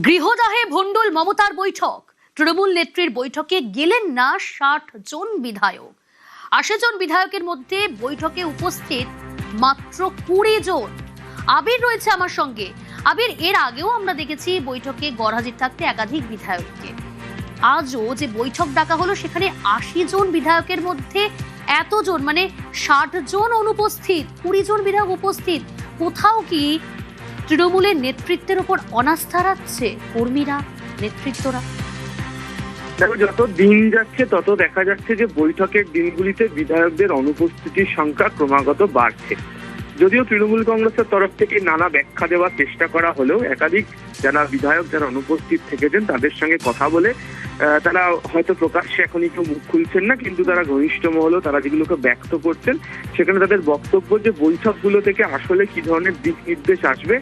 গৃহদাহে ভণ্ডুল মমতার বৈঠক। তৃণমূল নেত্রীর বৈঠকে গেলেন না ৬০ জন বিধায়ক। ৮০ জন বিধায়কের মধ্যে বৈঠকে উপস্থিত মাত্র ২০ জন। আবির রয়েছে আমার সঙ্গে। আবির, এর আগেও আমরা দেখেছি বৈঠকে গড়হাজির থাকতে একাধিক বিধায়ককে। আজও যে বৈঠক ডাকা হলো সেখানে ৮০ জন বিধায়কের মধ্যে এতজন, মানে ৬০ জন অনুপস্থিত, ২০ জন বিধায়ক উপস্থিত। কোথাও কি তৃণমূলের নেতৃত্বের উপর অনাস্থা রাখছে কর্মীরা, নেতৃত্বরা? দেখো, যত দিন যাচ্ছে তত দেখা যাচ্ছে যে বৈঠকের দিনগুলিতে বিধায়কদের অনুপস্থিতির সংখ্যা ক্রমাগত বাড়ছে। যদিও তৃণমূল কংগ্রেসের তরফ থেকে নানা ব্যাখ্যা দেওয়ার চেষ্টা করা হলেও একাধিক যারা বিধায়ক যারা অনুপস্থিত থেকেছেন তাদের সঙ্গে কথা বলে তারা হয়তো প্রকাশ্যে এখনই কেউ মুখ খুলছেন না, কিন্তু তারা ঘনিষ্ঠ মহলেও তারা যেগুলোকে ব্যক্ত করছেন সেখানে তাদের বক্তব্য যে বৈঠকগুলো থেকে আসলে কি ধরনের দিক নির্দেশ আসবে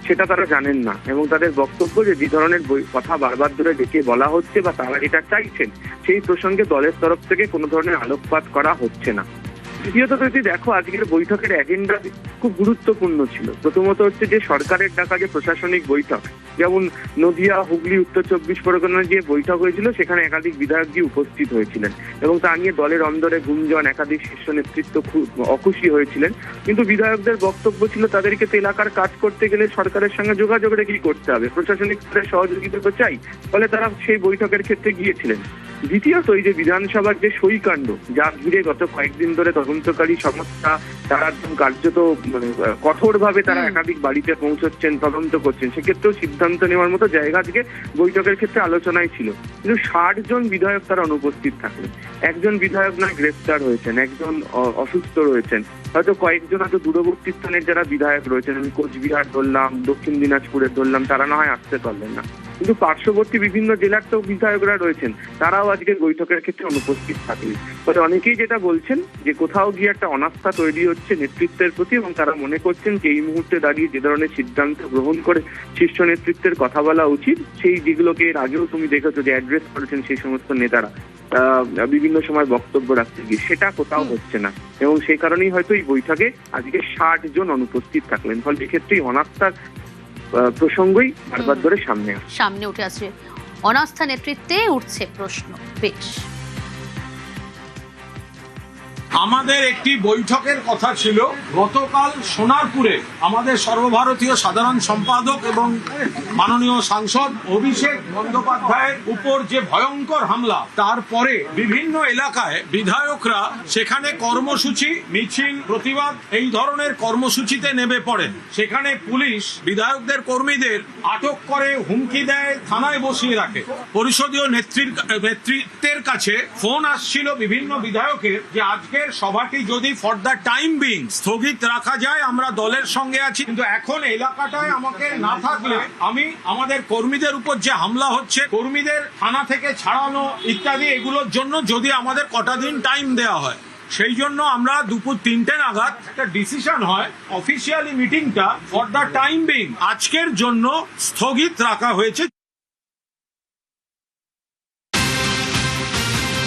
সেটা তারা জানেন না, এবং তাদের বক্তব্য যে ধরনের কথা বারবার ধরে ডেকে বলা হচ্ছে বা তারা যেটা চাইছেন সেই প্রসঙ্গে দলের তরফ থেকে কোনো ধরনের আলোকপাত করা হচ্ছে না। দ্বিতীয়ত যদি দেখো, আজকের বৈঠকের এজেন্ডা খুব গুরুত্বপূর্ণ ছিল। প্রথমত হচ্ছে যে সরকারের ডাকা যে প্রশাসনিক বৈঠক, যেমন নদিয়া, হুগলি, উত্তর ২৪ পরগনার যে বৈঠক হয়েছিল সেখানে একাধিক বিধায়কজি উপস্থিত হয়েছিলেন এবং তা নিয়ে দলের অন্দরে গুঞ্জন, একাধিক শীর্ষ নেতৃত্ব খুব অখুশি হয়েছিলেন। কিন্তু বিধায়কদের বক্তব্য ছিল তাদেরকে তো এলাকার কাজ করতে গেলে সরকারের সঙ্গে যোগাযোগ রেখেই করতে হবে, প্রশাসনিক স্তরের সহযোগিতা তো চাই, ফলে তারা সেই বৈঠকের ক্ষেত্রে গিয়েছিলেন। দ্বিতীয়ত এই যে বিধানসভার যে সইকাণ্ড, যা ঘিরে গত কয়েকদিন ধরে তদন্তকারী সংস্থা তারা একদম কার্যত কঠোরভাবে তারা একাধিক বাড়িতে পৌঁছচ্ছেন, তদন্ত করছেন, সেক্ষেত্রেও সিদ্ধান্ত নেওয়ার মতো জায়গা আজকে বৈঠকের ক্ষেত্রে আলোচনায় ছিল। কিন্তু ৬০ জন বিধায়ক তারা অনুপস্থিত থাকলেন। একজন বিধায়ক নয় গ্রেফতার হয়েছেন, একজন অসুস্থ রয়েছেন, হয়তো কয়েকজন হয়তো দূরবর্তী স্থানের যারা বিধায়ক রয়েছেন, আমি কোচবিহার ধরলাম, দক্ষিণ দিনাজপুরের ধরলাম, তারা না হয় আসতে পারলেন না, কিন্তু পার্শ্ববর্তী বিভিন্ন জেলার তো বিধায়করা রয়েছেন, তারাও আজকের বৈঠকের ক্ষেত্রে অনুপস্থিত থাকলেন। ফলে অনেকেই যেটা বলছেন যে কোথাও গিয়ে একটা অনাস্থা তৈরি হচ্ছে নেতৃত্বের প্রতি, এবং তারা মনে করছেন যে এই মুহূর্তে দাঁড়িয়ে যে ধরনের সিদ্ধান্ত গ্রহণ করে শীর্ষ নেতৃত্বের কথা বলা উচিত, সেই যেগুলোকে এর আগেও তুমি দেখেছো যে অ্যাড্রেস করেছেন সেই সমস্ত নেতারা বিভিন্ন সময় বক্তব্য রাখতে গিয়ে, সেটা কোথাও হচ্ছে না, এবং সেই কারণেই হয়তো এই বৈঠকে আজকে ৬০ জন অনুপস্থিত থাকলেন। ফলে এক্ষেত্রে অনাস্থার প্রসঙ্গই বারবার ধরে সামনে উঠে আসছে। অনাস্থা নেতৃত্বে উঠছে প্রশ্ন। বেশ, আমাদের একটি বৈঠকের কথা ছিল গতকাল সোনারপুরে। আমাদের সর্বভারতীয় সাধারণ সম্পাদক এবং মাননীয় সাংসদ অভিষেক বন্দ্যোপাধ্যায়ের উপর যে ভয়ঙ্কর হামলা, তারপরে বিভিন্ন এলাকায় বিধায়করা সেখানে কর্মসূচি, মিছিল, প্রতিবাদ এই ধরনের কর্মসূচিতে নেমে পড়েন। সেখানে পুলিশ বিধায়কদের কর্মীদের আটক করে, হুমকি দেয়, থানায় বসিয়ে রাখে। পরিষদীয় নেতৃত্বের কাছে ফোন আসছিল বিভিন্ন বিধায়কের যে আজকের সভাটি যদি ফর দ্য টাইম বিং স্থগিত রাখা যায়, আমরা দলের সঙ্গে আছি, কিন্তু এখন এলাকাটায় আমাকে না থাকলে আমি আমাদের কর্মীদের উপর যে হামলা হচ্ছে, কর্মীদের থানা থেকে ছাড়ানো ইত্যাদি, এগুলোর জন্য যদি আমাদের কটা দিন টাইম দেওয়া হয়। সেই জন্য আমরা দুপুর ৩টে নাগাদ একটা ডিসিশন হয়, অফিসিয়ালি মিটিংটা ফর দ্য টাইম বিং আজকের জন্য স্থগিত রাখা হয়েছে।